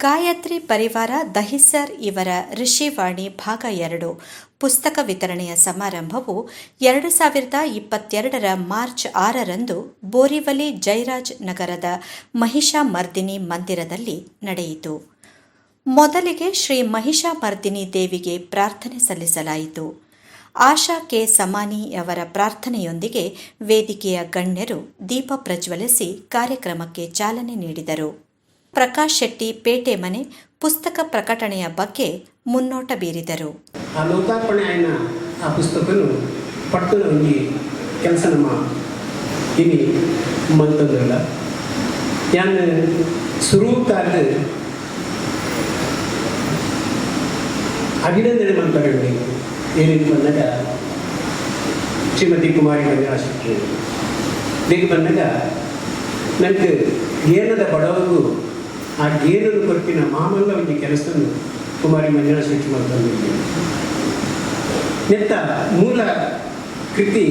ಗಾಯತ್ರಿ ಪರಿವಾರ ದಹಿಸರ್ ಇವರ ಋಷಿವಾಣಿ ಭಾಗ 2 ಪುಸ್ತಕ ವಿತರಣೆಯ ಸಮಾರಂಭವು 2022 ಮಾರ್ಚ್ 6ರಂದು ಬೋರಿವಲಿ ಜಯರಾಜ್ ನಗರದ ಮಹಿಷಾಮರ್ದಿನಿ ಮಂದಿರದಲ್ಲಿ ನಡೆಯಿತು. ಮೊದಲಿಗೆ ಶ್ರೀ ಮಹಿಷಾಮರ್ದಿನಿ ದೇವಿಗೆ ಪ್ರಾರ್ಥನೆ ಸಲ್ಲಿಸಲಾಯಿತು. ಆಶಾ ಕೆ ಸಮಾನಿ ಅವರ ಪ್ರಾರ್ಥನೆಯೊಂದಿಗೆ ವೇದಿಕೆಯ ಗಣ್ಯರು ದೀಪ ಪ್ರಜ್ವಲಿಸಿ ಕಾರ್ಯಕ್ರಮಕ್ಕೆ ಚಾಲನೆ ನೀಡಿದರು. ಪ್ರಕಾಶ್ ಶೆಟ್ಟಿ ಪೇಟೆ ಮನೆ ಪುಸ್ತಕ ಪ್ರಕಟಣೆಯ ಬಗ್ಗೆ ಮುನ್ನೋಟ ಬೀರಿದರು. ಆ ಲೋಕಾರ್ಪಣೆ ಆಯ್ನ ಆ ಪುಸ್ತಕನು ಪಟ್ಟಣ ಒಂಜಿ ಕೆಲಸ ನಮ್ಮ ಇನಿ ಮಂತಂದ್ರಲ್ಲ ಯಾನ್ ಸುರೂಕಾದ ಅಭಿನಂದನೆ ಮಾಡ್ತಾರೆ. ಏನೇನು ಬಂದಾಗ ಶ್ರೀಮತಿ ಕುಮಾರಿ ಮಂಜುನಾಥ್ ಬೇಗ ಬಂದಾಗ ನನಗೆ ಏನದ ಬಡವರಿಗೂ ಆ ಏನನ್ನು ಕೊಟ್ಟಿನ ಮಾಮಲ್ಲ ಒಂದು ಕೆಲಸವನ್ನು ಕುಮಾರಿ ಮಂಜುನಾಥ್ ಶೆಟ್ಟಿ ಮಾಡ್ತಾರೆ. ನೆತ್ತ ಮೂಲ ಕೃತಿ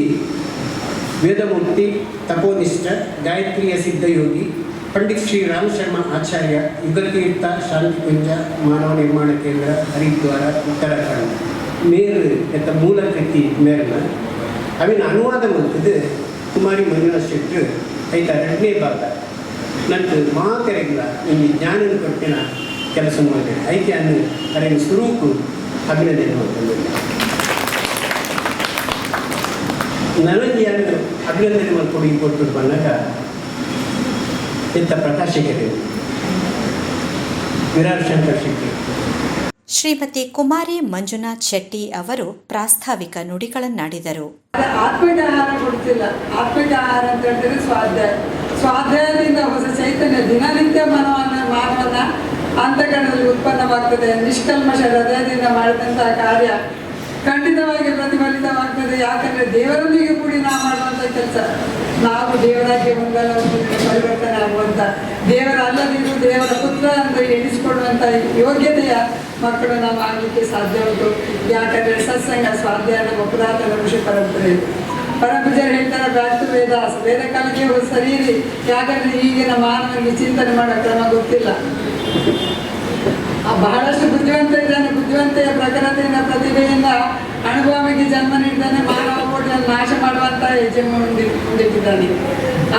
ವೇದಮೂರ್ತಿ ತಪೋನಿಷ್ಠ ಗಾಯತ್ರಿಯ ಸಿದ್ಧಯೋಗಿ ಪಂಡಿತ್ ಶ್ರೀ ರಾಮ ಶರ್ಮಾ ಆಚಾರ್ಯ ಯುಗತೀರ್ಥ ಶಾಂತಿಕುಂಜ ಮಾನವ ನಿರ್ಮಾಣ ಕೇಂದ್ರ ಹರಿದ್ವಾರ ಉತ್ತರಾಖಂಡ ಮೇರು ಎತ್ತ ಮೂಲ ಕೃತಿ ಮೇರನ ಅವಿನ ಅನುವಾದ ಮಾಡ್ತದೆ ಕುಮಾರಿ ಮಂಜುನಾಥ್ ಶೆಟ್ಟಿ ಐತ 2ನೇ ಭಾಗ ನಂತರ ಮಾತೆರೆಗಿಲ್ಲ ನಿಮಗೆ ಜ್ಞಾನ ಕೊಟ್ಟಿನ ಕೆಲಸ ಮಾಡಿದೆ ಐಕೆ ಅನ್ನು ಅದರ ಸ್ವರೂಪು ಅಭಿನಂದನೆ ಮಾಡ್ಕೊಂಡು ನನಗೆ ಯಾರು ಅಭಿನಂದನೆ ಮಾಡ್ಕೊಂಡು ಕೊಟ್ಟು ಬಂದಾಗ ಎಂಥ ಪ್ರಕಾಶಕರು ವಿರಾಟ್ ಶಂಕರ್ ಶೆಟ್ಟಿ. ಶ್ರೀಮತಿ ಕುಮಾರಿ ಮಂಜುನಾಥ್ ಶೆಟ್ಟಿ ಅವರು ಪ್ರಾಸ್ತಾವಿಕ ನುಡಿಗಳನ್ನಾಡಿದರು. ಆತ್ಮಕ್ಕೆ ಆಹಾರ ಕೊಡ್ತಿಲ್ಲ. ಆತ್ಮಕ್ಕೆ ಆಹಾರ ಅಂತ ಹೇಳಿದ್ರೆ ಸ್ವಾಧ್ಯಾಯ. ಸ್ವಾಧ್ಯಾಯದಿಂದ ಹೊಸ ಚೈತನ್ಯ ದಿನನಿತ್ಯ ಮಾನವನ ಅಂತಃಕರಣದಲ್ಲಿ ಉತ್ಪನ್ನವಾಗ್ತದೆ. ನಿಷ್ಕಲ್ಮಶ ಹೃದಯದಿಂದ ಮಾಡಿದಂತಹ ಕಾರ್ಯ ಖಂಡಿತವಾಗಿ ಪ್ರತಿಫಲಿತವಾಗ್ತದೆ. ಯಾಕಂದ್ರೆ ದೇವರೊಂದಿಗೆ ಕೂಡಿ ನಾವು ಮಾಡುವಂಥ ಕೆಲಸ. ನಾವು ದೇವರಾಗಿ ಮುಂದಲ್ಲ ಪರಿವರ್ತನೆ ಆಗುವಂಥ ದೇವರ ಅಲ್ಲದಿದ್ದು ದೇವರ ಪುತ್ರ ಅಂತ ಎಣಿಸಿಕೊಳ್ಳುವಂಥ ಯೋಗ್ಯತೆಯ ಮಕ್ಕಳು ನಾವು ಆಗಲಿಕ್ಕೆ ಸಾಧ್ಯ ಉಂಟು. ಯಾಕಂದರೆ ಸತ್ಸಂಗ ಸ್ವಾಧ್ಯಾಯ ನಮ್ಮ ಪುರಾತನ ಋಷಿ ಪರಂಪರೆ. ಪರಪೂಜರು ಹೇಳ್ತಾರೆ ಬ್ಯಾಸ್ತು ವೇದಾಸ್ ವೇದ ಕಾಲಕ್ಕೆ ಸರಿಯಿರಿ. ಯಾಕಂದರೆ ಈಗಿನ ಮಾನವನಿಗೆ ಚಿಂತನೆ ಮಾಡೋ ಕ್ರಮ ಗೊತ್ತಿಲ್ಲ. ಬಹಳಷ್ಟು ಬುದ್ಧಿವಂತ ಇದ್ದಾನೆ. ಬುದ್ಧಿವಂತೆಯ ಪ್ರಖರತೆಯಿಂದ ಪ್ರತಿಭೆಯಿಂದ ಅನುಭವಕ್ಕೆ ಜನ್ಮ ನೀಡಿದ್ದಾನೆ. ಮಾನವ ಕೋಟಿಯನ್ನು ನಾಶ ಮಾಡುವಂಥ ಹೆಜ್ಜೆ ಮುಂದಿಟ್ಟಿದ್ದಾನೆ.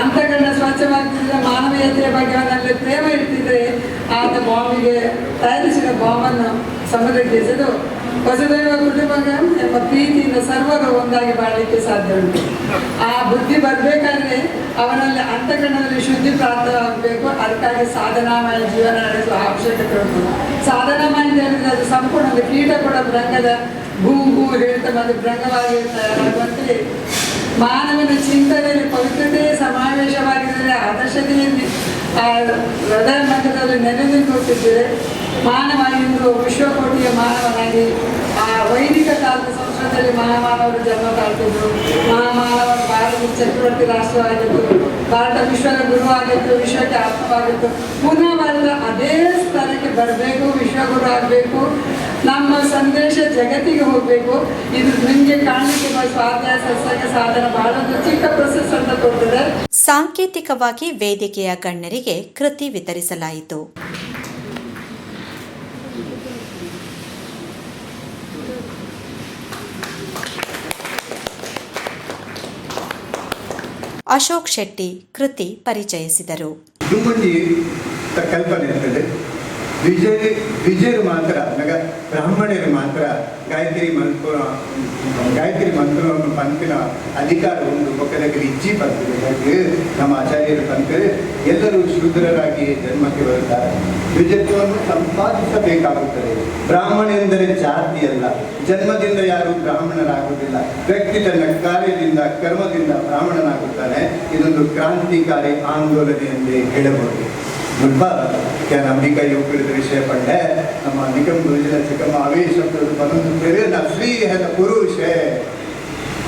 ಅಂತಃಕರಣ ಸ್ವಚ್ಛವಾಗ್ತಿದ್ರೆ ಮಾನವೀಯತೆಯ ಬಗ್ಗೆ ಅವನಲ್ಲಿ ಪ್ರೇಮ ಇರ್ತಿದ್ರೆ ಆತ ಬಾಂಬಿಗೆ ತಯಾರಿಸಿದ ಬಾಂಬನ್ನು ಸಮುದ್ರಕ್ಕೆ ಎಸೆದು ವಸುದೈವ ಕುಟುಂಬ ಎಂಬ ಪ್ರೀತಿಯಿಂದ ಸರ್ವರು ಒಂದಾಗಿ ಬಾಳಲಿಕ್ಕೆ ಸಾಧ್ಯ ಉಂಟು. ಆ ಬುದ್ಧಿ ಬರಬೇಕಾದ್ರೆ ಅವನಲ್ಲಿ ಅಂತಃಕರಣದಲ್ಲಿ ಶುದ್ಧಿ ಪ್ರಾಪ್ತವಾಗಬೇಕು. ಅದಕ್ಕಾಗಿ ಸಾಧನಾಮಯ ಜೀವನ ನಡೆಸುವ ಅವಶ್ಯಕತೆ ಉಂಟು. ಸಾಧನಾಮಯ ಅಂತ ಹೇಳಿದ್ರೆ ಅದು ಸಂಪೂರ್ಣ ಒಂದು ಕೀಟ ಕೂಡ ಭೃಂಗದ ಭೂ ಹೇಳ್ತಾ ಬಂದು ಭೃಂಗವಾಗಿ ತಯಾರಾಗುವಂತೆ ಮಾನವನ ಚಿಂತನೆಯಲ್ಲಿ ಪವಿತ್ರತೆ ಸಮಾವೇಶವಾಗಿದ್ದರೆ ಆದರ್ಶತೆಯಲ್ಲಿ ಆ ಹೃದಯ ಮಟ್ಟದಲ್ಲಿ ನೆನೆದು ಕೊಟ್ಟಿದ್ದರೆ ಮಾನವ ಇಂದು ವಿಶ್ವಕೋಟಿಯ ಮಾನವನಾಗಿ ಆ ವೈದಿಕ ಕಾಲದ ಸಂಸ್ಕೃತಿಯಲ್ಲಿ ಮಹಾಮಾನವರು ಜನ್ಮ ತಾಳ್ತಿದ್ರು. ಮಹಾಮಾನವರು ಭಾರತ ಚಕ್ರವರ್ತಿ ರಾಷ್ಟ್ರವಾಗಿತ್ತು. ಭಾರತ ವಿಶ್ವದ ಗುರುವಾಗಿತ್ತು. ವಿಶ್ವಕ್ಕೆ ಆತ್ಮವಾಗಿತ್ತು. ಪುನಃ ಭಾರತ ಅದೇ ಸ್ಥಳಕ್ಕೆ ಬರಬೇಕು. ವಿಶ್ವಗುರು ಆಗಬೇಕು. ನಮ್ಮ ಸಂದೇಶ ಜಗತ್ತಿಗೆ ಹೋಗಬೇಕು. ಇದು ನಿಮಗೆ ಕಾಣಲಿಕ್ಕೆ ಸ್ವಾಧ್ಯಾಯ ಸತ್ಸಂಗ ಸಾಧನ ಬಹಳ ಚಿಕ್ಕ ಪ್ರೊಸೆಸ್ ಅಂತ ಕೊಡ್ತದೆ. ಸಾಂಕೇತಿಕವಾಗಿ ವೇದಿಕೆಯ ಗಣ್ಯರಿಗೆ ಕೃತಿ ವಿತರಿಸಲಾಯಿತು. ಅಶೋಕ್ ಶೆಟ್ಟಿ ಕೃತಿ ಪರಿಚಯಿಸಿದರು. ಕಲ್ಪನೆ ಇರ್ತದೆ. ವಿಜಯರು ಮಾತ್ರ ಬ್ರಾಹ್ಮಣರು ಮಾತ್ರ ಗಾಯತ್ರಿ ಮಂತ್ರವನ್ನು ಪಂಪಿನ ಅಧಿಕಾರ ಒಂದು ಪಕ್ಕದಲ್ಲಿ ಇಜ್ಜಿ ಪಂಪಿಗೆ ನಮ್ಮ ಆಚಾರ್ಯರು ಪಂಪಿಗೆ ಎಲ್ಲರೂ ಶೂದ್ರರಾಗಿ ಜನ್ಮಕ್ಕೆ ಬರುತ್ತಾರೆ. ವಿಜಯತ್ವವನ್ನು ಸಂಪಾದಿಸಬೇಕಾಗುತ್ತದೆ. ಬ್ರಾಹ್ಮಣ ಎಂದರೆ ಜಾತಿ ಅಲ್ಲ. ಜನ್ಮದಿಂದ ಯಾರು ಬ್ರಾಹ್ಮಣರಾಗುವುದಿಲ್ಲ. ವ್ಯಕ್ತಿ ತನ್ನ ಕಾರ್ಯದಿಂದ ಕರ್ಮದಿಂದ ಬ್ರಾಹ್ಮಣನಾಗುತ್ತಾನೆ. ಇದೊಂದು ಕ್ರಾಂತಿಕಾರಿ ಆಂದೋಲನೆ ಎಂದೇ ಹೇಳಬಹುದು. मुझे क्या नम्बिका योग विषय पढ़े नम निगम गुरुजन चिकम आवेश न स्त्री है न पुरुष है.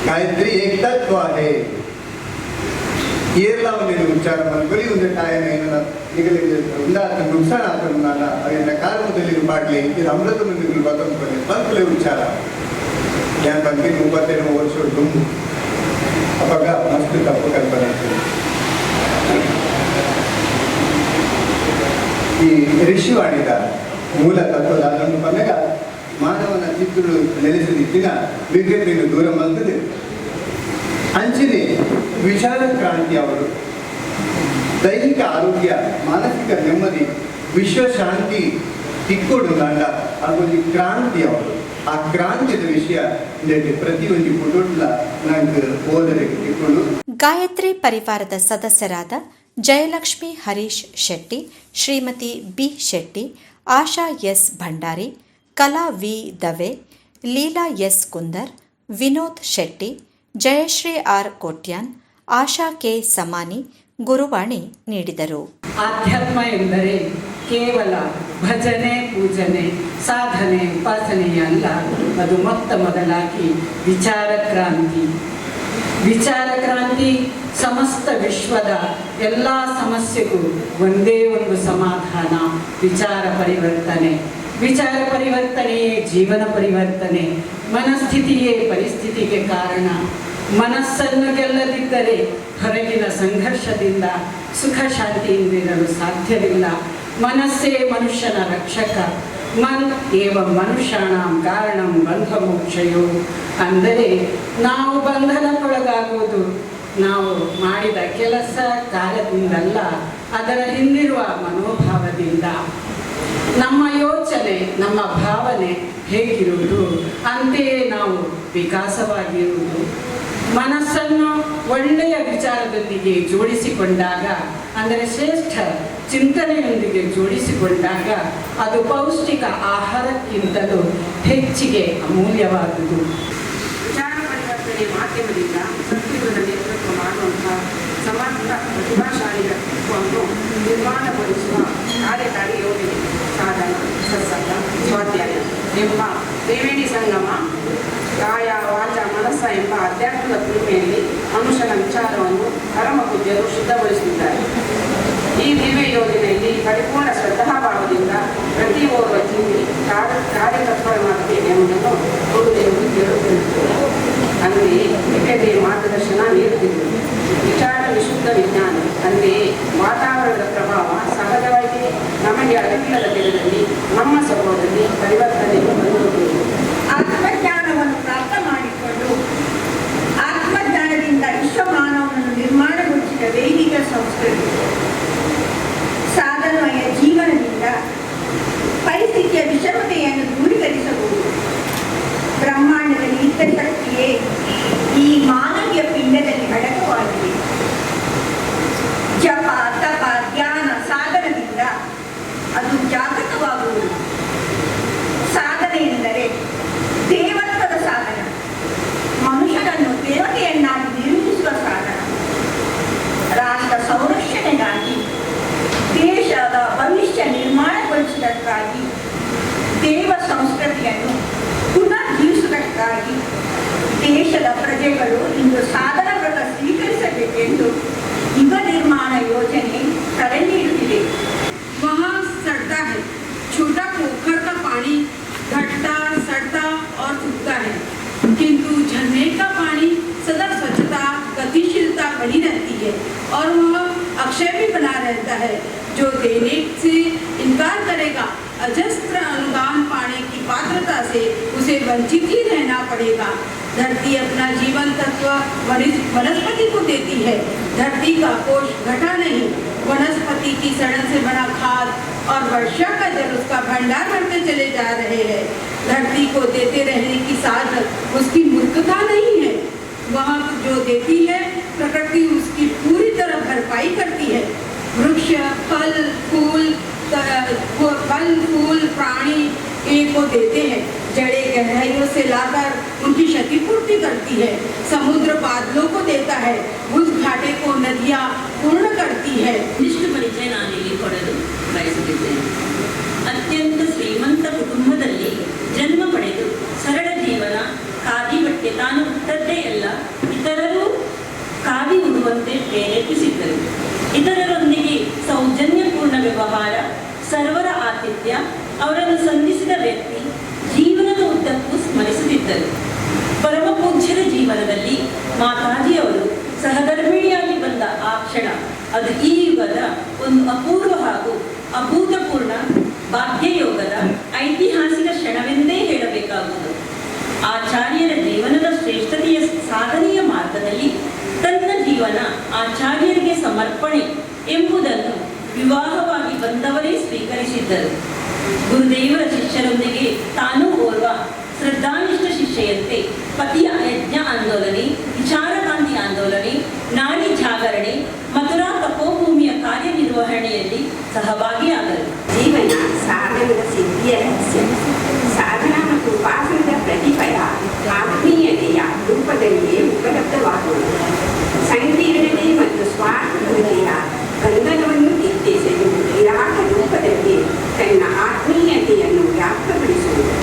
गायत्री एक तत्व है. ಏರ್ಲ ಒಂದು ವಿಚಾರ ಮಾಡ್ಕೊಳ್ಳಿ. ಒಂದು ಟೈಮ್ ಏನಲ್ಲ ಈಗ ಉಂದಾತ ನುಕ್ಸಾನ ಆತನಲ್ಲ ಅದನ್ನ ಕಾರಣದಲ್ಲಿ ಪಾಡ್ಲಿ ಇದು ಅಮೃತ ಮಂದಿಗಳು ಬದುಕೊಂಡು ಬಂದ್ಕೊಳ್ಳಿ ವಿಚಾರ ഞാൻ ಬಂದು 37 ವರ್ಷ ದುಂಬು ಅವಾಗ ಮಸ್ತ್ ತಪ್ಪು ಕಲ್ಪನೆ ಈ ಋಷಿವಾಣಿದ ಮೂಲ ತತ್ವದ ಅದನ್ನು ಬಂದಾಗ ಮಾನವನ ಚಿತ್ತುಗಳು ನೆಲೆಸಿದಿತ್ತಿನ ವಿಜ್ಞತೆಯನ್ನು ದೂರ ಮಲ್ತದೆ ಅಂಚನೆ ವಿಚಾರ ಕ್ರಾಂತಿ ಅವರು ದೈಹಿಕ ಆರೋಗ್ಯ ಮಾನಸಿಕ ನೆಮ್ಮದಿ ವಿಶ್ವಶಾಂತಿ ತಿಕ್ಕೊಡು ದಾಂಡ ಅದೊಂದು ಕ್ರಾಂತಿ ಅವರು ಆ ಕ್ರಾಂತಿಯ ವಿಷಯ ಪ್ರತಿಯೊಂದು ಕುಟುಂಬ ನಂಗೆ ಓದರೆ ತಿಕ್ಕೊಂಡು. ಗಾಯತ್ರಿ ಪರಿವಾರದ ಸದಸ್ಯರಾದ Jayalakshmi Harish Shetty, Shrimati B Shetty, Asha S Bhandari, Kala V Dave, Leela S Kundar, Vinod Shetty, Jayashree R Kotian, Asha K Samani ಗುರುವಾಣಿ ನೀಡಿದರು. ಆಧ್ಯಾತ್ಮ ಎಂದರೆ ಕೇವಲ ಭಜನೆ, ಪೂಜನೆ, ಸಾಧನೆ, ಉಪಾಸನೆಯಲ್ಲ. ಅದು ಮೊದಲಾಗಿ ವಿಚಾರ ಕ್ರಾಂತಿ. ವಿಚಾರ ಕ್ರಾಂತಿ ಸಮಸ್ತ ವಿಶ್ವದ ಎಲ್ಲ ಸಮಸ್ಯೆಗೂ ಒಂದೇ ಒಂದು ಸಮಾಧಾನ, ವಿಚಾರ ಪರಿವರ್ತನೆ. ವಿಚಾರ ಪರಿವರ್ತನೆಯೇ ಜೀವನ ಪರಿವರ್ತನೆ. ಮನಸ್ಥಿತಿಯೇ ಪರಿಸ್ಥಿತಿಗೆ ಕಾರಣ. ಮನಸ್ಸನ್ನು ಗೆಲ್ಲದಿದ್ದರೆ ಹೊರಗಿನ ಸಂಘರ್ಷದಿಂದ ಸುಖ ಶಾಂತಿಯಿಂದಿರಲು ಸಾಧ್ಯವಿಲ್ಲ. ಮನಸ್ಸೇ ಮನುಷ್ಯನ ರಕ್ಷಕ. ಮನ್ ಏವ ಮನುಷ್ಯಾಣಂ ಕಾರಣಂ ಬಂಧ ಮೋಕ್ಷಯೋ. ಅಂದರೆ ನಾವು ಬಂಧನಕ್ಕೊಳಗಾಗುವುದು ನಾವು ಮಾಡಿದ ಕೆಲಸ ಕಾರ್ಯದಿಂದಲ್ಲ, ಅದರ ಹಿಂದಿರುವ ಮನೋಭಾವದಿಂದ. ನಮ್ಮ ಯೋಚನೆ, ನಮ್ಮ ಭಾವನೆ ಹೇಗಿರುವುದು ಅಂತೆಯೇ ನಾವು ವಿಕಾಸವಾಗಿರುವುದು. ಮನಸ್ಸನ್ನು ಒಳ್ಳೆಯ ವಿಚಾರದೊಂದಿಗೆ ಜೋಡಿಸಿಕೊಂಡಾಗ, ಅಂದರೆ ಶ್ರೇಷ್ಠ ಚಿಂತನೆಯೊಂದಿಗೆ ಜೋಡಿಸಿಕೊಂಡಾಗ ಅದು ಪೌಷ್ಟಿಕ ಆಹಾರಕ್ಕಿಂತಲೂ ಹೆಚ್ಚಿಗೆ ಅಮೂಲ್ಯವಾದುದು. ವಿಚಾರ ಪರಿವರ್ತನೆ ಮಾಧ್ಯಮದಿಂದ ಸಂಸ್ಕೃತದ ನೇತೃತ್ವ ಮಾಡುವಂತಹ ಸಮರ್ಥ ಪ್ರತಿಭಾಶಾಲಿ ವ್ಯಕ್ತಿತ್ವವನ್ನು ನಿರ್ಮಾಣಗೊಳಿಸುವ ಕಾರ್ಯಕಾರಿ ಯೋಜನೆ ಸಾಧನ ಸತ್ಸಂಗ ಸ್ವಾಧ್ಯಾಯ ಎಂಬ ತ್ರಿವೇಣಿ ಸಂಗಮ ಕಾಯ ವಾಚ ಮನಸ್ಸ ಎಂಬ ಅಧ್ಯಾತ್ಮದ ಪ್ರೇಮೆಯಲ್ಲಿ ಮನುಷ್ಯನ ವಿಚಾರವನ್ನು ಪರಮ ಪೂಜ್ಯರು ಶುದ್ಧಗೊಳಿಸಿದ್ದಾರೆ. ಈ ದಿವ್ಯ ಯೋಜನೆಯಲ್ಲಿ ಪರಿಪೂರ್ಣ ಶ್ರದ್ಧಾಭಾವದಿಂದ ಪ್ರತಿ ಓರ್ವ ಜೀವಿ ಕಾರ್ಯತತ್ಪರವಾಗಬೇಕು ಎಂಬುದನ್ನು ಗುರುದೇವರು ಹೇಳುತ್ತಿರುತ್ತಾರೆ. ಅಂತೆಯೇ ದಿವ್ಯತೆಯ ಮಾರ್ಗದರ್ಶನ ನೀಡುತ್ತಿರುವುದು. ವಿಚಾರ ವಿಶುದ್ಧ ವಿಜ್ಞಾನ ಅಂತೆಯೇ ವಾತಾವರಣದ ಪ್ರಭಾವ ಸಹಜವಾಗಿ ನಮಗೆ ಅರಿವಿಲ್ಲದ ದಿನದಲ್ಲಿ ನಮ್ಮ ಸ್ವಭಾವದಲ್ಲಿ ಪರಿವರ್ತನೆಯನ್ನು ಬಂದಿರುವುದು. ಆತ್ಮಜ್ಞಾನವನ್ನು ಪ್ರಾಪ್ತ ಮಾಡಿಕೊಂಡು ಆತ್ಮಜ್ಞಾನದಿಂದ ವಿಶ್ವಮಾನವನನ್ನು ನಿರ್ಮಾಣಗೊಳಿಸಿದ ವೈದಿಕ ಸಂಸ್ಕೃತಿ ಸಾಧನಮಯ ಜೀವನದಿಂದ ಪರಿಸ್ಥಿತಿಯ ವಿಷಮತೆಯನ್ನು ದೂರೀಕರಿಸಬಹುದು. ಬ್ರಹ್ಮಾಂಡದ ನಿತ್ಯ ಶಕ್ತಿಯೇ ಈ ಮಾನವೀಯ ಪಿಂಡದಲ್ಲಿ ಅಡಕವಾಗಿದೆ. ಜಪ, ತಪ, ಧ್ಯಾನ ಸಾಧನದಿಂದ ಅದು ಜಾಗೃತವಾಗುವುದು. ಸಾಧನೆ ಎಂದರೆ ದೇವತ್ವದ ಸಾಧನ, ಮನುಷ್ಯನನ್ನು ದೇವತೆಯನ್ನಾಗಿ ನಿರ್ಮಿಸುವ ಸಾಧನ. ರಾಷ್ಟ್ರ ಸಂರಕ್ಷಣೆಗಾಗಿ, ದೇಶದ ಭವಿಷ್ಯ ನಿರ್ಮಾಣಗೊಳಿಸುವುದಕ್ಕಾಗಿ, ದೇವ ಸಂಸ್ಕೃತಿಯನ್ನು ಪುನರ್ಜೀವಿಸುವುದಕ್ಕಾಗಿ ದೇಶದ ಪ್ರಜೆಗಳು ಇಂದು ಸಾಧನಗಳನ್ನು ಸ್ವೀಕರಿಸಬೇಕೆಂದು ಯುವ ನಿರ್ಮಾಣ ಯೋಜನೆ ಕರೆ ನೀಡುತ್ತಿದೆ. वहाँ सड़ता है, छोटा पोखर का पानी घटता, सड़ता और सूखता है, किंतु झरने का पानी सदा स्वच्छता, गतिशीलता बनी रहती है और वह अक्षय भी बना रहता है. जो देने से इनकार करेगा, अजस्त्र अनुदान पाने की पात्रता से उसे वंचित ही रहना पड़ेगा. धरती अपना जीवन तत्व वनस्पति को देती है. धरती का कोश घटा नहीं, वनस्पति की सड़न से बना खाद और वर्षा का जल उसका भंडार बनते चले जा रहे हैं. धरती को देते रहने की साधन उसकी मूर्खता नहीं है. वह जो देती है प्रकृति उसकी पूरी तरह भरपाई करती है. वृक्ष फल फूल प्राणी को देते हैं, जड़े गहराइयों से लाकर उनकी क्षतिपूर्ति करती है. समुद्र बादलों को देता है, उस घाटे को नदियाँ पूर्ण करती है. ಇಷ್ಟು ಪರಿಚಯ ನಾನಿಲ್ಲಿ ಕೊಡಲು ಬಯಸುತ್ತಿದ್ದೇನೆ. ಅತ್ಯಂತ ಶ್ರೀಮಂತ ಕುಟುಂಬದಲ್ಲಿ ಜನ್ಮ ಪಡೆದು ಸರಳ ಜೀವನ, ಖಾದಿ ಬಟ್ಟೆ ತಾನು ಹುಟ್ಟದ್ದೇ ಎಲ್ಲ ಇತರರು ಖಾದಿ ಉಡುವಂತೆ ಪ್ರೇರೇಪಿಸಿದ್ದರು. ಇತರರೊಂದಿಗೆ ಸೌಜನ್ಯಪೂರ್ಣ ವ್ಯವಹಾರ, ಸರ್ವರ ಆತಿಥ್ಯ ಅವರನ್ನು ಸಂಧಿಸಿದ ವ್ಯಕ್ತಿ ಜೀವನದ ಉದ್ದಕ್ಕೂ ಸ್ಮರಿಸುತ್ತಿದ್ದರು. ಪರಮ ಪೂಜ್ಯರ ಜೀವನದಲ್ಲಿ ಮಾತಾಜಿಯವರು ಸಹಧರ್ಮಿಣಿಯಾಗಿ ಬಂದ ಆ ಕ್ಷಣ ಅದು ಈ ಯುಗದ ಒಂದು ಅಪೂರ್ವ ಹಾಗೂ ಅಭೂತಪೂರ್ಣ ಭಾಗ್ಯಯೋಗದ ಐತಿಹಾಸಿಕ ಕ್ಷಣವೆಂದೇ ಹೇಳಬೇಕಾಗುವುದು. ಆಚಾರ್ಯರ ಜೀವನದ ಶ್ರೇಷ್ಠತೆಯ ಸಾಧನೆಯ ಮಾರ್ಗದಲ್ಲಿ ತನ್ನ ಜೀವನ ಆಚಾರ್ಯರಿಗೆ ಸಮರ್ಪಣೆ ಎಂಬುದನ್ನು ವಿವಾಹವಾಗಿ ಬಂದವರೇ ಸ್ವೀಕರಿಸಿದ್ದರು. ಗುರುದೇವರ ಶಿಷ್ಯರೊಂದಿಗೆ ತಾನೂ ಓರ್ವ ಶ್ರದ್ಧಾನಿಷ್ಠ ಶಿಷ್ಯೆಯಂತೆ ಪತಿಯ ಯಜ್ಞ ಆಂದೋಲನೆ, ವಿಚಾರಕಾಂತಿ ಆಂದೋಲನೆ, ನಾಡಿ ಜಾಗರಣೆ, ಮಥುರಾ ತಪೋಭೂಮಿಯ ಕಾರ್ಯನಿರ್ವಹಣೆಯಲ್ಲಿ ಸಹಭಾಗಿಯಾದರು. ಜೀವನ ಸಾಧನದ ಸಿದ್ಧಿಯ ರಹಸ್ಯ. ಸಾಧನ ಮತ್ತು ಉಪಾಸನದ ಪ್ರತಿಫಲ ಆತ್ಮೀಯತೆಯ ರೂಪದಲ್ಲಿಯೇ ಉಪಲಬ್ಧವಾಗುವುದು. ಸಂಕೀರ್ಣತೆ ಮತ್ತು ಸ್ವಾರ್ಥತೆಯ ಬಂಧನವನ್ನು ನಿರ್ದೇಶಿಸಲು ವಿರಾಟ ರೂಪದಲ್ಲಿ ತನ್ನ ಆತ್ಮೀಯತೆಯನ್ನು ವ್ಯಾಪ್ತಪಡಿಸುವುದು,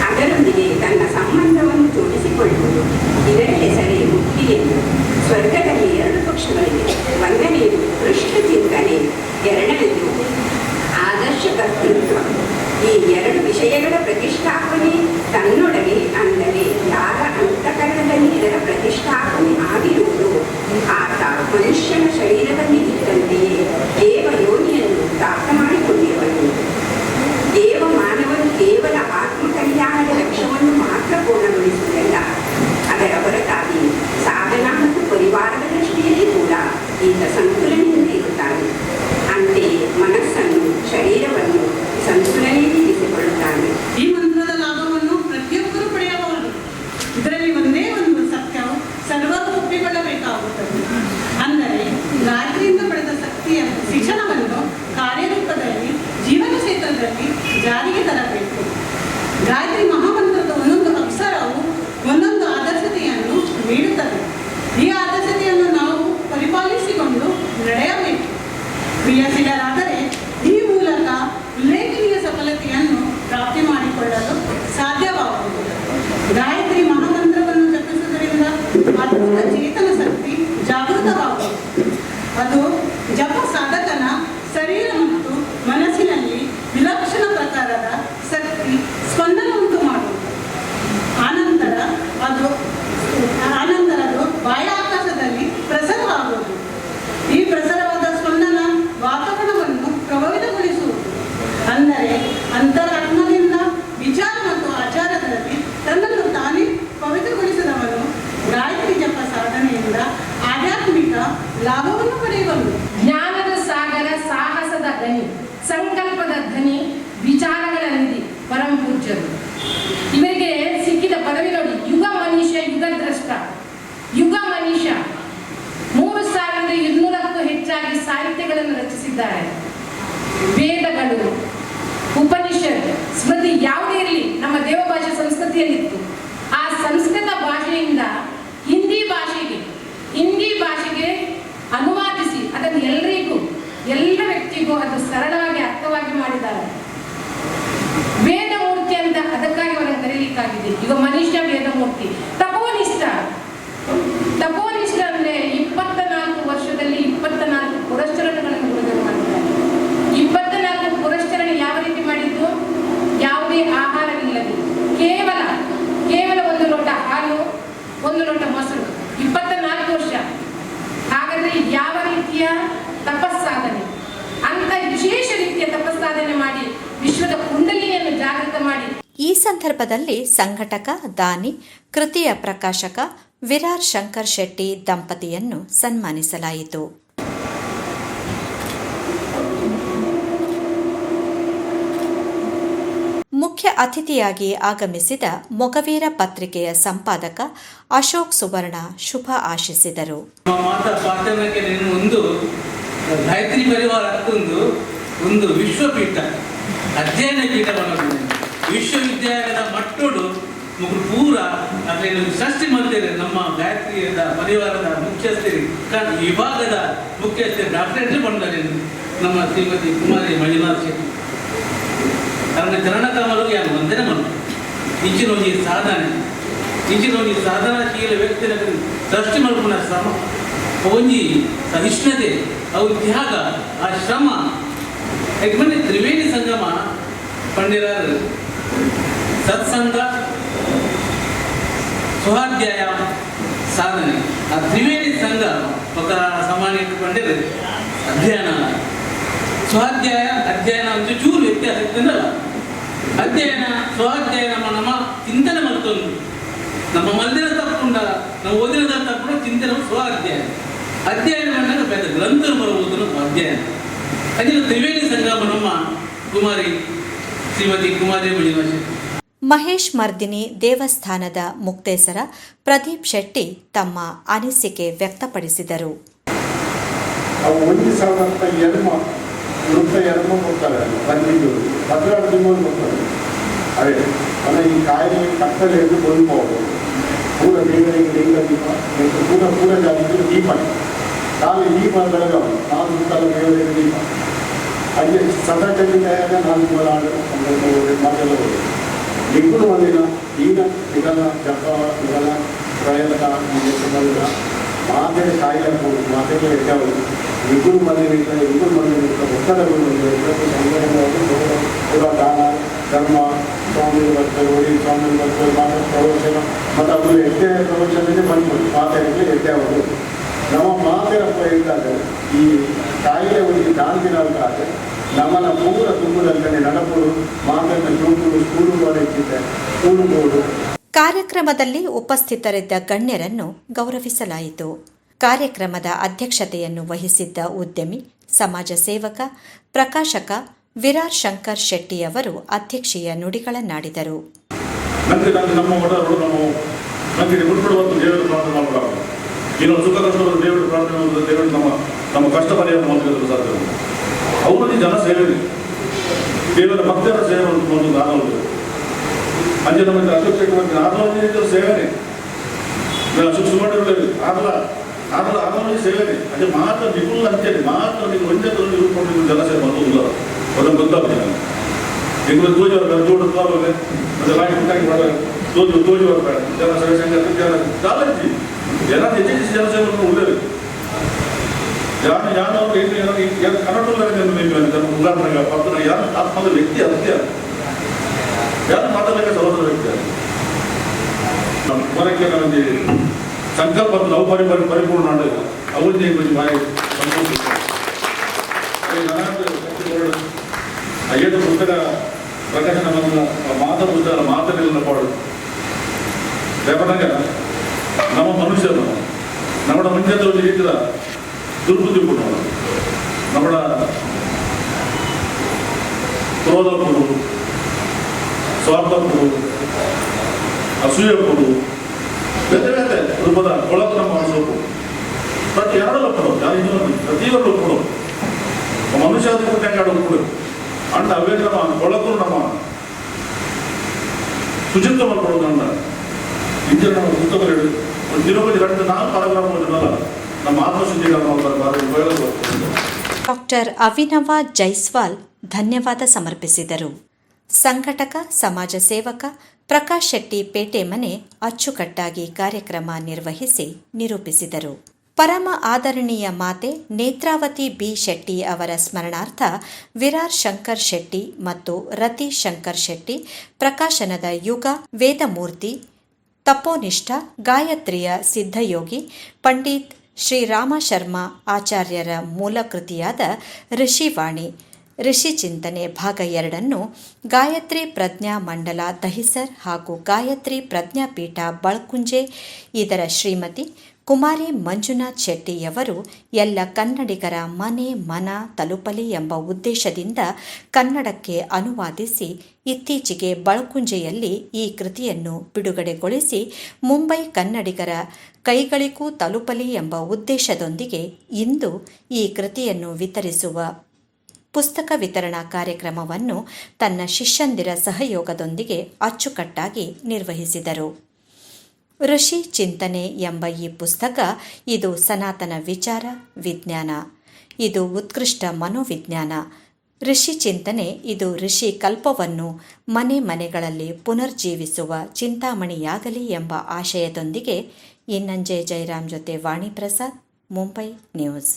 ಅದರೊಂದಿಗೆ ತನ್ನ ಸಂಬಂಧವನ್ನು ಜೋಡಿಸಿಕೊಳ್ಳುವುದು. ಇದರ ಹೆಸರೇ ಮುಕ್ತಿ ಎಂದು. ಸ್ವರ್ಗದಲ್ಲಿ 2 ಪಕ್ಷಗಳಿವೆ. ಒಂದನೆಯದು ಕೃಷ್ಣ ಚಿಂತನೆ, ಎರಡನೆಯದು ಆದರ್ಶ ಕರ್ತೃತ್ವ. ಈ 2 ವಿಷಯಗಳ ಪ್ರತಿಷ್ಠಾಪನೆ ತನ್ನೊಳಗೆ, ಅಂದರೆ ಯಾರ ಅಂತಃಕರಣದಲ್ಲಿ ಇದರ ಪ್ರತಿಷ್ಠಾಪನೆ ಆಗಿರುವುದು ಆತ ಮನುಷ್ಯನ ಶರೀರದಲ್ಲಿ ಇದ್ದಂತೆಯೇ ದೇವ ಯೋನಿಯನ್ನು ಪ್ರಾಪ್ತ ಮಾಡಿಕೊಂಡಿರುವನು. ದೇವ ಮಾನವನು ಕೇವಲ ಆತ್ಮಕಲ್ಯಾಣದ ಲಕ್ಷ್ಯವನ್ನು ಮಾತ್ರ ಪೂರ್ಣಗೊಳಿಸುವುದಲ್ಲ, ಅದರ ಹೊರತಾಗಿ ಸಾಧನ ಮತ್ತು ಪರಿವಾರದ ದೃಷ್ಟಿಯಲ್ಲಿ ಕೂಡ ಈತ ಸಂತುಲನದಿಂದ ಇರುತ್ತಾನೆ. ಅಂತೆಯೇ ಮನಸ್ಸನ್ನು, ಶರೀರವನ್ನು ಸಂತುಲನೆಯಲ್ಲಿರಿಸಿಕೊಳ್ಳುತ್ತಾನೆ. ಈ ಮಂತ್ರದ ಲಾಭವನ್ನು ಪ್ರತಿಯೊಬ್ಬರು ಪಡೆಯಬಹುದು. ಇದರಲ್ಲಿ ಒಂದೇ ಒಂದು ಸತ್ಯವು ಸರ್ವರು ಒಪ್ಪಿಕೊಳ್ಳಬೇಕಾಗುತ್ತದೆ. ಅಂದರೆ ಗಾಯತ್ರಿಯಿಂದ ಪಡೆದ ಶಕ್ತಿಯ ಶಿಕ್ಷಣವನ್ನು ಕಾರ್ಯರೂಪದಲ್ಲಿ ಜೀವನ ಕ್ಷೇತ್ರದಲ್ಲಿ ಜಾರಿಗೆ ತರಬೇಕು. ಗಾಯತ್ರಿ ಮಹಾಮಂತ್ರದ ಒಂದೊಂದು ಅಕ್ಷರವು ಒಂದೊಂದು ಆದರ್ಶತೆಯನ್ನು ನೀಡುತ್ತದೆ. ಈ ಆದರ್ಶತೆಯನ್ನು ನಾವು ಪರಿಪಾಲಿಸಿಕೊಂಡು ನಡೆಯಬೇಕು. ಕ್ರಿಯಾಶೀಲರಾದರೆ ಈ ಮೂಲಕ ಉಲ್ಲೇಖನೀಯ ಸಫಲತೆಯನ್ನು ಪ್ರಾಪ್ತಿ ಮಾಡಿಕೊಳ್ಳಲು ಸಾಧ್ಯವಾಗುವುದು. ಗಾಯತ್ರಿ ಮಹಾಮಂತ್ರವನ್ನು ಜಪಿಸುವುದರಿಂದ ಅದ್ಭುತ ಚೇತನ ಶಕ್ತಿ ಜಾಗೃತವಾಗುವುದು. ಅದು ಜಪ ಸಾಧಕನ ಶರೀರ ಮತ್ತು ಮನಸ್ಸಿನಲ್ಲಿ ವಿಲಕ್ಷಣ ಪ್ರಕಾರದ ಶಕ್ತಿ ಸ್ಪಂದನ ಉಂಟು ಮಾಡುವುದು. ಆನಂತರ ಅದು ಬಾಹ್ಯಾಕಾಶದಲ್ಲಿ ಪ್ರಸರವಾಗುವುದು. ಈ ಪ್ರಸರವಾದ ಸ್ಪಂದನ ವಾತಾವರಣವನ್ನು ಪ್ರಭಾವಿತಗೊಳಿಸುವುದು. ಅಂದರೆ ಅಂತರಾತ್ಮದಿಂದ ವಿಚಾರ ಮತ್ತು ಆಚಾರದಲ್ಲಿ ತನ್ನನ್ನು ತಾನೇ ಪವಿತ್ರಗೊಳಿಸಿದವನು ಗಾಯತ್ರಿ ಜಪ ಸಾಧನೆಯಿಂದ ಆಧ್ಯಾತ್ಮಿಕ ಲಾಭವನ್ನು ಪಡೆಯಬಲ್ಲನು. ಜ್ಞಾನದ ಸಾಗರ, ಸಾಹಸದ ಧನಿ, ಸಂಕಲ್ಪದ ಧನಿ, ವಿಚಾರಗಳ ನಿಧಿ ಪರಮ ಪೂಜ್ಯರು. ಇವರಿಗೆ ಸಿಕ್ಕಿದ ಪದವಿ ನೋಡಿ, ಯುಗ ಮನುಷ್ಯ, ಯುಗ ದ್ರಷ್ಟ. ಯುಗ ಮನುಷ್ಯ 3200ಕ್ಕೂ ಹೆಚ್ಚಾಗಿ ಸಾಹಿತ್ಯಗಳನ್ನು ರಚಿಸಿದ್ದಾರೆ. ವೇದಗಳು, ಉಪನಿಷತ್, ಸ್ಮೃತಿ ಯಾವುದೇ ಇರಲಿ ನಮ್ಮ ದೇವಭಾಷೆ ಸಂಸ್ಕೃತಿಯಲ್ಲಿತ್ತು. ಆ ಸಂಸ್ಕೃತ ಭಾಷೆಯಿಂದ ಹಿಂದಿ ಭಾಷೆಗೆ ಅನುವಾದಿಸಿ ಅದನ್ನು ಎಲ್ಲ ವ್ಯಕ್ತಿಗೂ ಅದು ಸರಳವಾಗಿ ಅರ್ಥವಾಗಿ ಮಾಡಿದ್ದಾರೆ. ವೇದಮೂರ್ತಿ ಅಂತ ಅದಕ್ಕಾಗಿ ಅವರನ್ನು ಕರೀಲಿಕ್ಕಾಗಿದೆ. ಈಗ ಮನುಷ್ಯ ವೇದಮೂರ್ತಿ. ತಪೋನಿಷ್ಠ ಅಂದ್ರೆ 24 ವರ್ಷದಲ್ಲಿ 24 ಪುರಶ್ಚರಣಗಳನ್ನು ಬಿಡುಗಡೆ ಮಾಡಿದ್ದಾರೆ. 24 ಪುರಶ್ಚರಣೆ ಯಾವ ರೀತಿ ಮಾಡಿದ್ದು? ಯಾವುದೇ ಆಹಾರವಿಲ್ಲದೆ ಕೇವಲ 1 ಲೋಟ ಹಾಲು, 1 ಲೋಟ ಮೊಸರು, 24 ವರ್ಷ. ಹಾಗಾದ್ರೆ ಯಾವ ರೀತಿಯ ತಪಸ್ಸಾಧನೆ, ಅಂತ ವಿಶೇಷ ರೀತಿಯ ತಪಸ್ಸಾಧನೆ ಮಾಡಿ ವಿಶ್ವದ ಕುಂಡಲಿನಿಯನ್ನು ಜಾಗೃತ ಮಾಡಿ. ಈ ಸಂದರ್ಭದಲ್ಲಿ ಸಂಘಟಕ, ದಾನಿ, ಕೃತಿಯ ಪ್ರಕಾಶಕ ವಿರಾರ್ ಶಂಕರ್ ಶೆಟ್ಟಿ ದಂಪತಿಯನ್ನು ಸನ್ಮಾನಿಸಲಾಯಿತು. ಮುಖ್ಯ ಅತಿಥಿಯಾಗಿ ಆಗಮಿಸಿದ ಮೊಗವೀರ ಪತ್ರಿಕೆಯ ಸಂಪಾದಕ ಅಶೋಕ್ ಸುವರ್ಣ ಶುಭ ಆಶಿಸಿದರು. ಒಂದು ಗಾಯತ್ರಿ ಪರಿವಾರ ಒಂದು ವಿಶ್ವಪೀಠ ಅಧ್ಯಯನ ಪೀಠವನ್ನು ವಿಶ್ವವಿದ್ಯಾಲಯದ ಮಟ್ಟೋಡು ಪೂರ ಅದನ್ನು ಸೃಷ್ಟಿ ಮಾಡ್ತೇವೆ. ನಮ್ಮ ಗಾಯತ್ರಿಯದ ಪರಿವಾರದ ಮುಖ್ಯಸ್ಥರು, ವಿಭಾಗದ ಮುಖ್ಯಸ್ಥರು ಡಾಕ್ಟರೇಟ್ ಬಂದರೆ ನಮ್ಮ ಶ್ರೀಮತಿ ಕುಮಾರಿ ಮಂಜುನಾಥ್ ಶೆಟ್ಟಿ ಅವರ ಚರಣಕಮಲಕ್ಕೆ ನಾನು ವಂದನೆ ಮಾಡ್ತೀನಿ. ಇಂಚಿನ ಸಾಧನಶೀಲ ವ್ಯಕ್ತಿನ ಸೃಷ್ಟಿ ಮಾಡ್ಕೊಂಡ ಶ್ರಮ, ಒಂಜಿ ಸಹಿಷ್ಣುತೆ, ಅವು ತ್ಯಾಗ, ಆ ಶ್ರಮ ಯಾಕಂದ್ರೆ ತ್ರಿವೇಣಿ ಸಂಗಮ ಪಂಡಿತರ ಸತ್ಸಂಗ, ಸ್ವಾಧ್ಯಾಯ, ಸಾಧನೆ. ಆ ತ್ರಿವೇಣಿ ಸಂಘ ఒక ಸಮಾನ ಇಟ್ಟುಕೊಂಡಿದ್ರೆ ಅಧ್ಯಯನ, ಸ್ವಾಧ್ಯಾಯ ಅಧ್ಯಯನ ಅಂತ ಚೂರು ವ್ಯತ್ಯಾಸ ಇತ್ತಂದಲ್ಲ. ಅಧ್ಯಯನ ಸ್ವಾಧ್ಯಾಯ ನಮ್ಮ ಚಿಂತನೆ ಮಲ್ತೊಂದು ನಮ್ಮ ಮಲ್ದಿನ ತಪ್ಪುಂಡ ನಾವು ಓದಿನ ತಪ್ಪು ಚಿಂತನೆ ಸ್ವಾಧ್ಯಾಯ. ಅಧ್ಯಯನ ಮಾಡಿದಾಗ ಬೇರೆ ಗ್ರಂಥ ಬರುವುದನ್ನು ಅಧ್ಯಯನ. ಅದೇ ತ್ರಿವೇಣಿ ಸಂಗಮ ನಮ್ಮ ಕುಮಾರಿ ಶ್ರೀಮತಿ ಕುಮಾರಿ ಮಣಿವಾಸಿ. ಮಹೇಶ್ ಮರ್ದಿನಿ ದೇವಸ್ಥಾನದ ಮುಕ್ತೇಸರ ಪ್ರದೀಪ್ ಶೆಟ್ಟಿ ತಮ್ಮ ಅನಿಸಿಕೆ ವ್ಯಕ್ತಪಡಿಸಿದರು. ಒಂದು ಸಾವಿರ ಎರ್ಮ ಕೊಡ್ತಾರೆ ಬಂದಿದ್ದು 16 ತಿಂಗಳು ಕೊಡ್ತಾರೆ. ಅದೇ ಅಲ್ಲ, ಈ ಕಾಯಿಲೆ ಕತ್ತಲೆ ಎಂದು ಬಂದ್ಬೋದು ಪೂರ ದೇವರಿಗೆ ಲಿಂಗ ದೀಪ ಪೂರ ಜಾತಿಗೆ ದೀಪ ಕಾಲು ದೀಪ ಬೆಳಗಾವ 4 ಸುತ್ತಲ ದೇವರಿಗೆ ದೀಪ ಅದೇ ಸದಾ ನಾಲ್ಕು ಮೊದಲು ಲಿಂಗುಡು ಮಂದಿನ ಈಗ ಇದನ್ನ ಜಪ ಇದನ್ನ ಪ್ರಯತ್ನ ಬಂದ ಮಾತೆ ಕಾಯಿಲೆ ಮಾತೆಗೆ ಎಡ್ಡವರು ಲಿಂಗುಡು ಮಂದಿರ ಲಿಂಗುಡು ಮಂದಿರ ಒತ್ತಡಗಳು ಪೂರ ದಾನ ಧರ್ಮ ಸ್ವಾಮಿ ಬರ್ತಾರೆ, ಒಡಿ ಸ್ವಾಮಿ ಬರ್ತಾರೆ, ಮಾತ ಪ್ರವಚನ ಮತ್ತು ಅವರು ಎಡ್ಡೆ ಪ್ರವಚನಕ್ಕೆ ಬಂದ್ಬೋದು. ಮಾತೆಗೆ ಎಡ್ಡೆವರು ನಮ್ಮ ಮಾತೆರಪ್ಪ ಹೇಳ್ತಾರೆ, ಈ ಕಾಯಿಲೆ ಒಂದು ದಾಂತಿನಾದ್ರೆ ನಮ್ಮನ್ನ ಪೂರ ತುಂಬದಲ್ಲಿ ನಡಪುಡು ಮಾತನ್ನು ಚೂಟು ಸ್ಕೂಲು ಮಾಡಿದ್ದೆ ಸ್ಕೂಲು ಬೋರ್ಡು. ಕಾರ್ಯಕ್ರಮದಲ್ಲಿ ಉಪಸ್ಥಿತರಿದ್ದ ಗಣ್ಯರನ್ನು ಗೌರವಿಸಲಾಯಿತು. ಕಾರ್ಯಕ್ರಮದ ಅಧ್ಯಕ್ಷತೆಯನ್ನು ವಹಿಸಿದ್ದ ಉದ್ಯಮಿ, ಸಮಾಜ ಸೇವಕ, ಪ್ರಕಾಶಕ ವಿರಾರ್ ಶಂಕರ್ ಶೆಟ್ಟಿ ಅವರು ಅಧ್ಯಕ್ಷೀಯ ನುಡಿಗಳನ್ನಾಡಿದರು. ನಮ್ಮ ಒಡರು ನಮಗೆ ಮುಟ್ಬಿಡುವಂಥ ದೇವರು ಪ್ರಾರ್ಥನೆ ಮಾಡಬಾರದು. ಇನ್ನೊಂದು ಸುಖ ಕಷ್ಟದ ದೇವರು ಪ್ರಾರ್ಥನೆ ಮಾಡುವ ದೇವರು ನಮ್ಮ ಕಷ್ಟ ಪರಿಹಾರ ಮಾಡಲು ಸಾಧ್ಯ. ಅವರಲ್ಲಿ ಜನ ಸೇವೆ ದೇವರ ಭಕ್ತರ ಸೇವೆ ಒಂದು ಆನಂದ ಅಂಜೆ ನಮಗೆ ಅಧ್ಯಕ್ಷ ಆನಂದ ಸೇವೆನೆ ಸುಮಾರು ಆನಂದ ಸೇವೆನೆ ಅದೇ ಮಾತ್ರ ನಿಗುಲ್ಲ ಅಂತೇಳಿ ಮಾತ್ರ ನೀವು ಒಂದೇ ಇಟ್ಕೊಂಡು ಜನ ಸೇವೆ ಮಾಡೋದಿಲ್ಲ. ಅದನ್ನು ಗೊತ್ತಾಗ್ತದೆ. ನಿಮಗೆ ತೋಜವರ ಜೋಡು ಕಾಲುವೆ ಅದು ಲಾಯಿ ಮುಟ್ಟಾಗಿ ಮಾಡೋದು ತೋಜುವರ ಬೇಡ ಜನ ಸೇವೆ ಜನ ಕಾಲಜಿ ಜನ ಹೆಚ್ಚಿಸಿ ಜನ ಸೇವೆ ಉಳ್ಳೇದು ಯಾರು ಕನ್ನಡ ಉದಾಹರಣೆಗೆ ಪತ್ರ ಯಾರು ಆತ್ಮದ ವ್ಯಕ್ತಿ ಅತ್ಯ ಯಾರು ಮಾತಾಡಲಿಕ್ಕೆ ಸಹೋದರ ವ್ಯಕ್ತಿ ಹೊರಕ್ಕೆ ನಮಗೆ ಸಂಕಲ್ಪ ನಾವು ಪರಿಪೂರ್ಣ ಮಾಡಿಲ್ಲ ಅವಧಿ ಮಾಯ ಐದು ಪುಸ್ತಕ ಪ್ರಕಾಶನ ಬಂದ ಮಾತುಗಳನ್ನ ಪಾಡು ಯಾಕಂದಾಗ ನಮ್ಮ ಮನುಷ್ಯರು ನಮ್ಮ ಮುಂಚೆ ರೀತಿಯ ದುರ್ಬುದ್ಧಿ ಕೊಡೋಣ ನಮ್ಮ ಕ್ರೋಧ ಕೊಡು, ಸ್ವಾರ್ಥ ಕೊಡು, ಅಸೂಯೆ ಕೊಡು, ಬೇರೆ ಬೇರೆ ರೂಪದ ಕೊಳಕು ನಮ್ಮ ಮನಸ್ಸು ಪ್ರತಿ ಎರಡಲ್ಲ ಕೊಡೋದು ಪ್ರತಿಯೊಂದು ಕೊಡೋದು ಮನುಷ್ಯ ಕೊಡು ಕೊಡು ಅಂಡ ಅವೇ ನಮ್ಮ ಕೊಳಕು ನಮ್ಮ ಶುಚಿತ್ವ ಮಾಡ್ಕೊಡೋದು ಅಂಡ ಇಂಜ ನಮ್ಮ ಪುಸ್ತಕ ಒಂದು ದಿನಪತಿ 2 4 ಪ್ಯಾರಾಗ್ರಾಫ್ ಓದಿನಲ್ಲ ನಮ್ಮ ಆತ್ಮಶುದ್ಧೀಕರಣ. ಡಾಕ್ಟರ್ ಅವಿನವ ಜೈಸ್ವಾಲ್ ಧನ್ಯವಾದ ಸಮರ್ಪಿಸಿದರು. ಸಂಘಟಕ, ಸಮಾಜ ಸೇವಕ ಪ್ರಕಾಶ್ ಶೆಟ್ಟಿ ಪೇಟೆ ಮನೆ ಅಚ್ಚುಕಟ್ಟಾಗಿ ಕಾರ್ಯಕ್ರಮ ನಿರ್ವಹಿಸಿ ನಿರೂಪಿಸಿದರು. ಪರಮ ಆದರಣೀಯ ಮಾತೆ ನೇತ್ರಾವತಿ ಬಿ ಶೆಟ್ಟಿ ಅವರ ಸ್ಮರಣಾರ್ಥ ವಿರಾರ್ ಶಂಕರ್ ಶೆಟ್ಟಿ ಮತ್ತು ರತಿ ಶಂಕರ್ ಶೆಟ್ಟಿ ಪ್ರಕಾಶನದ ಯುಗ, ವೇದಮೂರ್ತಿ, ತಪೋನಿಷ್ಠ, ಗಾಯತ್ರಿಯ ಸಿದ್ಧಯೋಗಿ, ಪಂಡಿತ್ ಶ್ರೀರಾಮ ಶರ್ಮಾ ಆಚಾರ್ಯರ ಮೂಲಕೃತಿಯಾದ ಋಷಿವಾಣಿ, ಋಷಿ ಚಿಂತನೆ ಭಾಗ 2 ಗಾಯತ್ರಿ ಪ್ರಜ್ಞಾ ಮಂಡಲ ದಹಿಸರ್ ಹಾಗೂ ಗಾಯತ್ರಿ ಪ್ರಜ್ಞಾಪೀಠ ಬಳ್ಕುಂಜೆ ಇದರ ಶ್ರೀಮತಿ ಕುಮಾರಿ ಮಂಜುನಾಥ್ ಶೆಟ್ಟಿಯವರು ಎಲ್ಲ ಕನ್ನಡಿಗರ ಮನೆ ಮನ ತಲುಪಲಿ ಎಂಬ ಉದ್ದೇಶದಿಂದ ಕನ್ನಡಕ್ಕೆ ಅನುವಾದಿಸಿ ಇತ್ತೀಚೆಗೆ ಬಳ್ಕುಂಜೆಯಲ್ಲಿ ಈ ಕೃತಿಯನ್ನು ಬಿಡುಗಡೆಗೊಳಿಸಿ ಮುಂಬೈ ಕನ್ನಡಿಗರ ಕೈಗಳಿಗೂ ತಲುಪಲಿ ಎಂಬ ಉದ್ದೇಶದೊಂದಿಗೆ ಇಂದು ಈ ಕೃತಿಯನ್ನು ವಿತರಿಸುವ ಪುಸ್ತಕ ವಿತರಣಾ ಕಾರ್ಯಕ್ರಮವನ್ನು ತನ್ನ ಶಿಷ್ಯಂದಿರ ಸಹಯೋಗದೊಂದಿಗೆ ಅಚ್ಚುಕಟ್ಟಾಗಿ ನಿರ್ವಹಿಸಿದರು. ಋಷಿ ಚಿಂತನೆ ಎಂಬ ಈ ಪುಸ್ತಕ ಇದು ಸನಾತನ ವಿಚಾರ ವಿಜ್ಞಾನ, ಇದು ಉತ್ಕೃಷ್ಟ ಮನೋವಿಜ್ಞಾನ. ಋಷಿ ಚಿಂತನೆ ಇದು ಋಷಿ ಕಲ್ಪವನ್ನು ಮನೆ ಮನೆಗಳಲ್ಲಿ ಪುನರ್ಜೀವಿಸುವ ಚಿಂತಾಮಣಿಯಾಗಲಿ ಎಂಬ ಆಶಯದೊಂದಿಗೆ ಇನ್ನಂಜೆ ಜಯರಾಮ್ ಜೊತೆ ವಾಣಿ ಪ್ರಸಾದ್, ಮುಂಬೈ ನ್ಯೂಸ್.